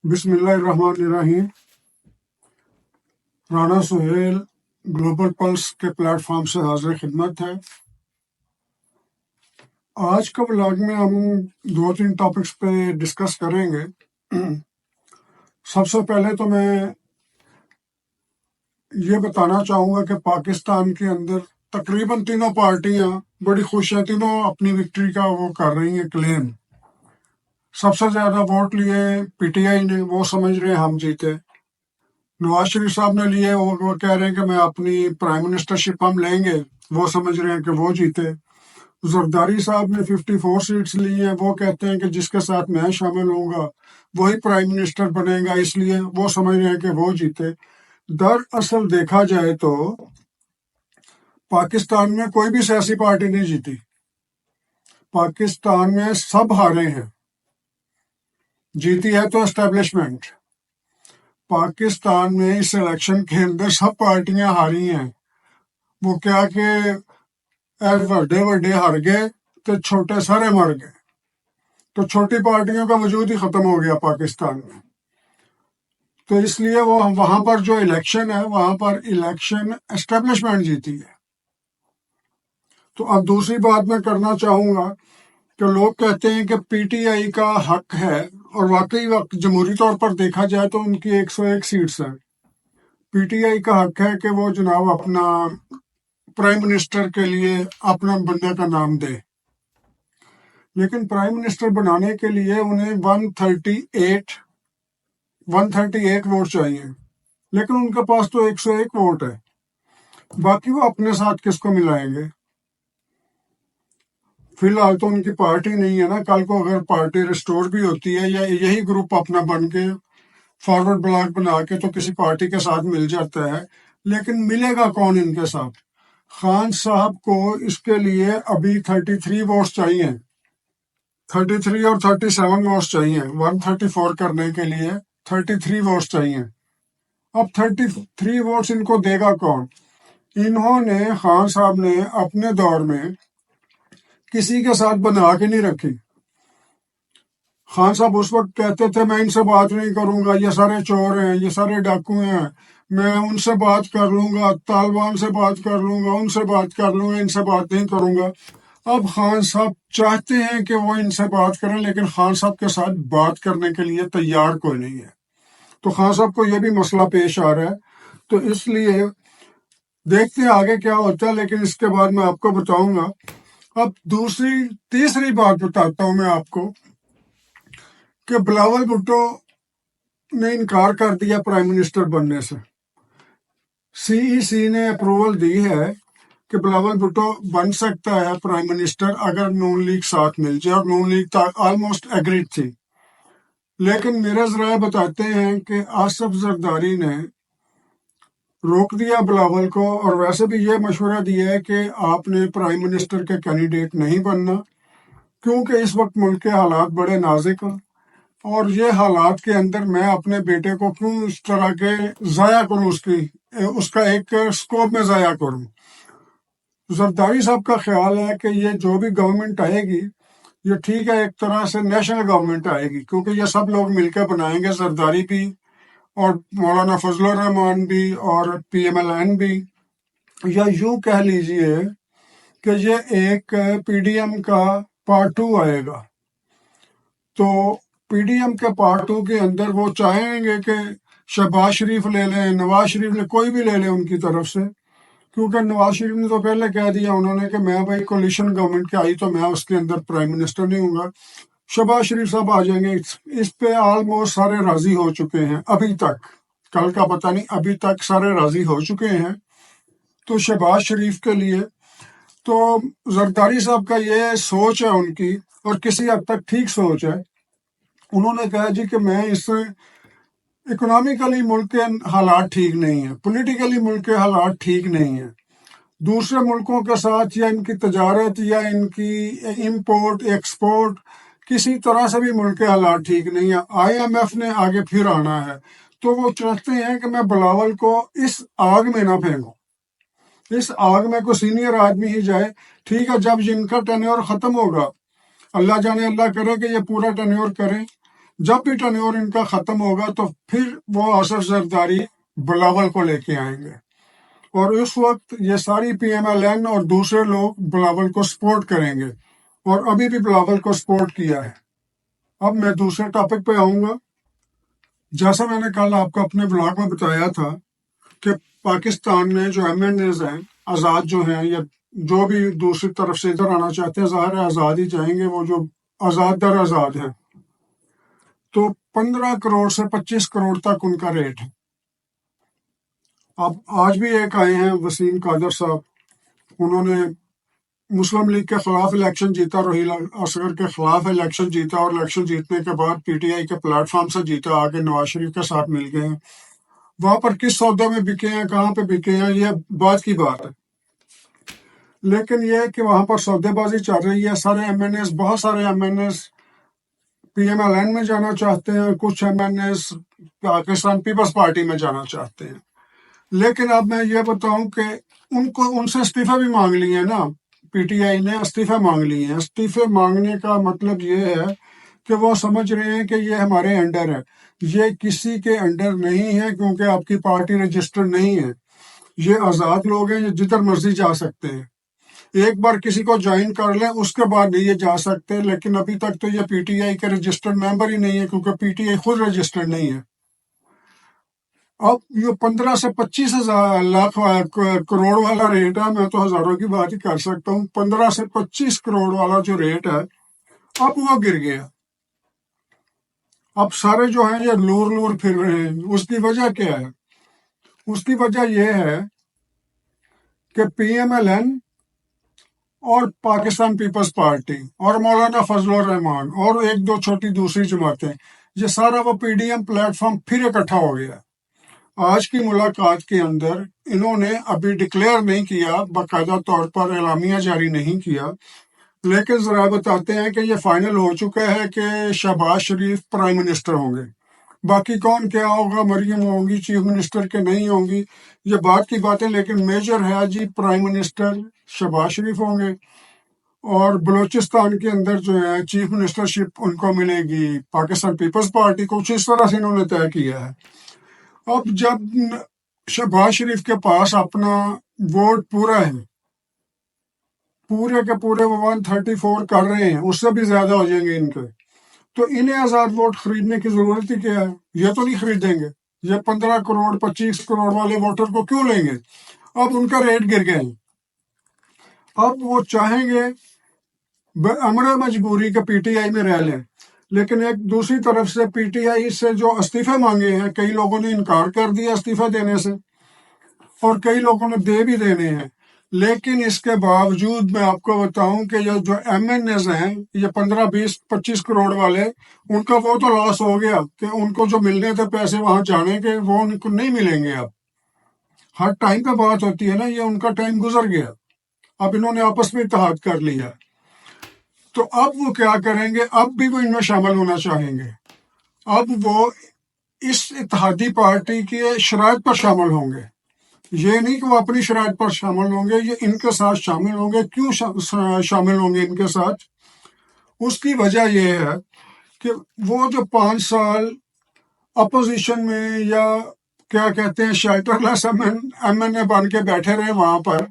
बिस्मिल्लाहिर्रहमानिर्रहीम। Rana Suhail global pulse के platform से हाजिर खिदमत है। आज का व्लॉग में हम 2-3 टॉपिक्स पे डिस्कस करेंगे। सबसे पहले तो मैं ये बताना चाहूँगा कि पाकिस्तान के अंदर तकरीबन तीनों पार्टियां बड़ी खुश हैं, तीनों अपनी विक्ट्री का वो कर रही हैं क्लेम। सबसे ज़्यादा वोट लिए पीटीआई ने, वो समझ रहे हैं हम जीते। नवाज शरीफ साहब ने लिए, वो कह रहे हैं कि मैं अपनी प्राइम मिनिस्टरशिप हम लेंगे, वो समझ रहे हैं कि वो जीते। जरदारी साहब ने 54 सीट्स ली हैं, वो कहते हैं कि जिसके साथ मैं शामिल होऊंगा वही प्राइम मिनिस्टर बनेगा, इसलिए वो समझ रहे हैं कि वो जीते। दरअसल देखा जाए तो पाकिस्तान में कोई भी सियासी पार्टी नहीं जीती, पाकिस्तान में सब हारे हैं। जीती है तो एस्टेब्लिशमेंट। पाकिस्तान में इस इलेक्शन के अंदर सब पार्टियां हारी हैं। वो क्या कि वड्डे वड्डे हार गए तो छोटे सारे मर गए, तो छोटी पार्टियों का वजूद ही खत्म हो गया पाकिस्तान में। तो इसलिए वो वहां पर जो इलेक्शन है, वहां पर इलेक्शन एस्टेब्लिशमेंट जीती है। तो अब दूसरी बात मैं करना चाहूंगा कि लोग कहते हैं कि पीटीआई का हक है, और वाकई वक्त जमहूरी तौर पर देखा जाए तो उनकी 101 सीट्स हैं। पीटीआई का हक है कि वो जनाब अपना प्राइम मिनिस्टर के लिए अपना बंदे का नाम दे, लेकिन प्राइम मिनिस्टर बनाने के लिए उन्हें 138 वोट चाहिए, लेकिन उनके पास तो 101 वोट है। बाकी वो अपने साथ किसको मिलाएंगे? फिलहाल तो उनकी पार्टी नहीं है ना। कल को अगर पार्टी रिस्टोर भी होती है, या यही ग्रुप अपना बन के फॉरवर्ड ब्लॉक बना के तो किसी पार्टी के साथ मिल जाता है, लेकिन मिलेगा कौन इनके साथ? खान साहब को इसके लिए अभी 33 वोट्स चाहिए, 33 और 37 वोट्स चाहिए। 134 करने के लिए 33 वोट्स चाहिए। अब 33 वोट्स इनको देगा कौन? इन्होंने, खान साहब ने अपने दौर में किसी के साथ बना के नहीं रखी। खान साहब उस वक्त कहते थे मैं इनसे बात नहीं करूंगा, ये सारे चोर हैं, ये सारे डाकू हैं, मैं उनसे बात कर लूंगा, तालिबान से बात कर लूंगा, उनसे बात कर लूंगा, इनसे बात नहीं करूंगा। अब खान साहब चाहते हैं कि वो इनसे बात करें, लेकिन खान साहब के साथ बात करने के लिए तैयार कोई नहीं है। तो खान साहब को ये भी मसला पेश आ रहा है। तो इसलिए देखते हैं आगे क्या होता है, लेकिन इसके बाद मैं आपको बताऊंगा। अब तीसरी बात बताता हूं मैं आपको कि बिलावल भुट्टो ने इनकार कर दिया प्राइम मिनिस्टर बनने से। सीईसी ने अप्रूवल दी है कि बिलावल भुट्टो बन सकता है प्राइम मिनिस्टर अगर नून लीग साथ मिल जाए, और नून लीग ऑलमोस्ट एग्रीड थी। लेकिन मेरे जराए बताते हैं कि आसिफ जरदारी ने रोक दिया बिलावल को, और वैसे भी ये मशवरा दिया है कि आपने प्राइम मिनिस्टर के कैंडिडेट नहीं बनना, क्योंकि इस वक्त मुल्क के हालात बड़े नाजुक हैं, और ये हालात के अंदर मैं अपने बेटे को क्यों इस तरह के ज़ाया करूं, उसका एक स्कोप में ज़ाया करूं। जरदारी साहब का ख्याल है कि ये जो भी गवर्नमेंट आएगी, ये ठीक है, एक तरह से नेशनल गवर्नमेंट आएगी, क्योंकि ये सब लोग मिलकर बनाएंगे, जरदारी भी और मौलाना फजलुर रहमान भी और पीएमएलएन भी। या यूं कह लीजिए कि ये एक पीडीएम का पार्ट 2 आएगा। तो पीडीएम के पार्ट 2 के अंदर वो चाहेंगे कि शहबाज शरीफ ले लें, नवाज शरीफ ले, कोई भी ले ले उनकी तरफ से, क्योंकि नवाज शरीफ ने तो पहले कह दिया उन्होंने कि मैं भाई कोलिशन गवर्नमेंट के आई तो मैं उसके अंदर प्राइम मिनिस्टर नहीं हूँगा। शहबाज शरीफ साहब आ जाएंगे। इस पे ऑलमोस्ट सारे राजी हो चुके हैं अभी तक, कल का पता नहीं, अभी तक सारे राजी हो चुके हैं। तो शहबाज शरीफ के लिए तो जरदारी साहब का ये सोच है उनकी, और किसी हद तक ठीक सोच है। उन्होंने कहा जी कि मैं इससे इकोनॉमिकली मुल्क के हालात ठीक नहीं है, पॉलिटिकली मुल्क के हालात ठीक नहीं है, दूसरे मुल्कों के साथ या इनकी तजारत या इनकी इंपोर्ट एक्सपोर्ट किसी तरह से भी मुल्क के हालात ठीक नहीं है। आईएमएफ ने आगे फिर आना है, तो वो चाहते हैं कि मैं बिलावल को इस आग में ना फेंकूं, इस आग में कोई सीनियर आदमी ही जाए। ठीक है, जब जिनका टेन्योर खत्म होगा, अल्लाह जाने, अल्लाह करे कि ये पूरा टेन्योर करें, जब भी टर्नओवर इनका खत्म होगा तो फिर वो असर जरदारी बिलावल को लेके आएंगे, और उस वक्त ये सारी PMLN और दूसरे लोग बिलावल को सपोर्ट करेंगे, और अभी भी बिलावल को सपोर्ट किया है। अब मैं दूसरे टॉपिक पे आऊंगा। जैसा मैंने कल आपको अपने ब्लॉग में बताया था कि पाकिस्तान में जो MNAs हैं, आज़ाद जो हैं, या जो भी दूसरी तरफ से इधर आना चाहते हैं, ज़ाहिर है आज़ाद ही जाएंगे, वो जो आज़ाद दर आज़ाद हैं। तो 15 करोड़ से 25 करोड़ तक उनका रेट है। अब आज भी एक आए हैं वसीम कादर साहब, उन्होंने मुस्लिम लीग के खिलाफ इलेक्शन जीता, रोहिल असगर के खिलाफ इलेक्शन जीता, और इलेक्शन जीतने के बाद PTI के प्लेटफॉर्म से जीता, आगे नवाज शरीफ के साथ मिल गए हैं। वहां पर किस सौदे में बिके हैं, कहाँ पे बिके हैं, ये बात की बात है, लेकिन यह है कि वहां पर सौदेबाजी चल रही है। बहुत सारे MNAs PMLN में जाना चाहते हैं, कुछ MNAs पाकिस्तान पीपल्स पार्टी में जाना चाहते हैं। लेकिन अब मैं ये बताऊं कि उनसे इस्तीफा भी मांग लिए हैं ना, PTI ने इस्तीफा मांग लिए हैं। इस्तीफे मांगने का मतलब ये है कि वो समझ रहे हैं कि ये हमारे अंडर है। ये किसी के अंडर नहीं है, क्योंकि आपकी पार्टी रजिस्टर्ड नहीं है। ये आज़ाद लोग हैं, ये जिधर मर्जी जा सकते हैं। एक बार किसी को ज्वाइन कर लें, उसके बाद नहीं ये जा सकते। लेकिन अभी तक तो ये PTI के रजिस्टर्ड मेंबर ही नहीं है, क्योंकि PTI खुद रजिस्टर्ड नहीं है। अब ये 15 से 25 लाख करोड़ वाला रेट है, मैं तो हजारों की बात ही कर सकता हूँ। 15 से 25 करोड़ वाला जो रेट है, अब वो गिर गया। अब सारे जो हैं ये लूर लूर फिर रहे हैं। उसकी वजह क्या है? उसकी वजह यह है कि PMLN और पाकिस्तान पीपल्स पार्टी और मौलाना फजलुर रहमान और एक दो छोटी दूसरी जमातें, ये सारा वो PDM प्लेटफॉर्म फिर इकट्ठा हो गया। आज की मुलाकात के अंदर इन्होंने अभी डिक्लेयर नहीं किया, बाकायदा तौर पर एलामिया जारी नहीं किया, लेकिन जरा बताते हैं कि ये फाइनल हो चुका है कि शहबाज शरीफ प्राइम मिनिस्टर होंगे। बाकी कौन क्या होगा, मरियम होंगी चीफ मिनिस्टर के नहीं होंगी, ये बात की बातें, लेकिन मेजर है जी प्राइम मिनिस्टर शहबाज शरीफ होंगे। और बलूचिस्तान के अंदर जो है चीफ मिनिस्टरशिप उनको मिलेगी पाकिस्तान पीपल्स पार्टी को। कुछ इस तरह से इन्होंने तय किया है। अब जब शहबाज शरीफ के पास अपना वोट पूरा है, पूरे के पूरे वो 134 कर रहे हैं, उससे भी ज्यादा हो जाएंगे इनके, तो इन्हें आजाद वोट खरीदने की जरूरत ही क्या है? ये तो नहीं खरीदेंगे। ये 15 करोड़ 25 करोड़ वाले वोटर को क्यों लेंगे? अब उनका रेट गिर गए। अब वो चाहेंगे अमर मजबूरी के PTI में रह लें, लेकिन एक दूसरी तरफ से PTI से जो इस्तीफे मांगे हैं, कई लोगों ने इनकार कर दिया इस्तीफा देने से, और कई लोगों ने दे भी देने हैं। लेकिन इसके बावजूद मैं आपको बताऊं कि ये जो MNAs हैं, ये 15 20 25 करोड़ वाले, उनका वो तो लॉस हो गया कि उनको जो मिलने थे पैसे वहां जाने के, वो उनको नहीं मिलेंगे। अब हर टाइम पे बात होती है ना, ये उनका टाइम गुजर गया। अब इन्होंने आपस में इत्तेहाद कर लिया, तो अब वो क्या करेंगे? अब भी वो इनमें शामिल होना चाहेंगे। अब वो इस इत्तेहादी पार्टी के शराइत पर शामिल होंगे। ये नहीं कि वो अपनी शराइत पर शामिल होंगे, ये इनके साथ शामिल होंगे। क्यों शामिल होंगे इनके साथ? उसकी वजह यह है कि वो जो 5 साल अपोजिशन में, या क्या कहते हैं, शेल्टरलेस MNA बन के बैठे रहे वहां पर,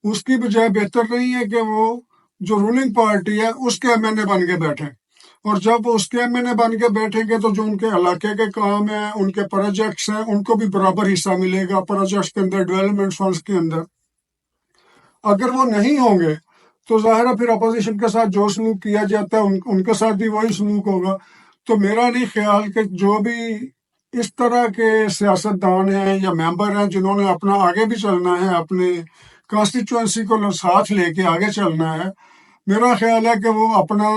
उसकी बजाय बेहतर नहीं है कि वो जो रूलिंग पार्टी है उसके MNA बन के बैठे। और जब वो उसके MNA बन के बैठेंगे तो जो उनके इलाके के काम है, उनके प्रोजेक्ट्स हैं, उनको भी बराबर हिस्सा मिलेगा प्रोजेक्ट्स के अंदर, डेवलपमेंट फंड्स के अंदर। अगर वो नहीं होंगे तो जाहिर है फिर अपोजिशन के साथ जो सलूक किया जाता है उनके साथ भी वही सलूक होगा। तो मेरा नहीं ख्याल कि जो भी इस तरह के सियासतदान हैं या मेंबर हैं जिन्होंने अपना आगे भी चलना है, अपने कॉन्स्टिट्यूंसी को साथ लेके आगे चलना है, मेरा ख्याल है कि वो अपना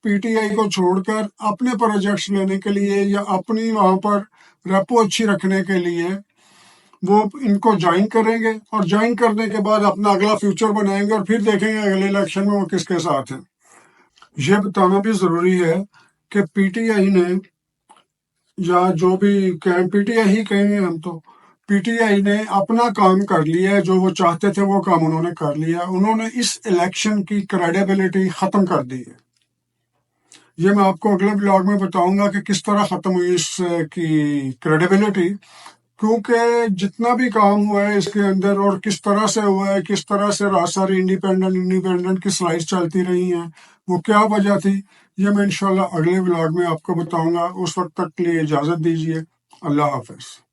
PTI को छोड़कर अपने प्रोजेक्ट्स लेने के लिए या अपनी वहां पर रेपो अच्छी रखने के लिए वो इनको ज्वाइन करेंगे, और ज्वाइन करने के बाद अपना अगला फ्यूचर बनाएंगे, और फिर देखेंगे अगले इलेक्शन में वो किसके साथ है। ये बताना भी जरूरी है कि PTI ने, या जो भी कहें, PTI ही कहेंगे हम तो, PTI ने अपना काम कर लिया है। जो वो चाहते थे वो काम उन्होंने कर लिया। उन्होंने इस इलेक्शन की क्रेडिबिलिटी खत्म कर दी है। یہ میں آپ کو اگلے بلاگ میں بتاؤں گا کہ کس طرح ختم ہوئی اس کی کریڈیبلٹی، کیونکہ جتنا بھی کام ہوا ہے اس کے اندر اور کس طرح سے ہوا ہے، کس طرح سے رات ساری انڈیپینڈنٹ کی سلائڈ چلتی رہی ہیں، وہ کیا وجہ تھی، یہ میں انشاءاللہ اگلے بلاگ میں آپ کو بتاؤں گا۔ اس وقت تک کے لیے اجازت دیجیے، اللہ حافظ۔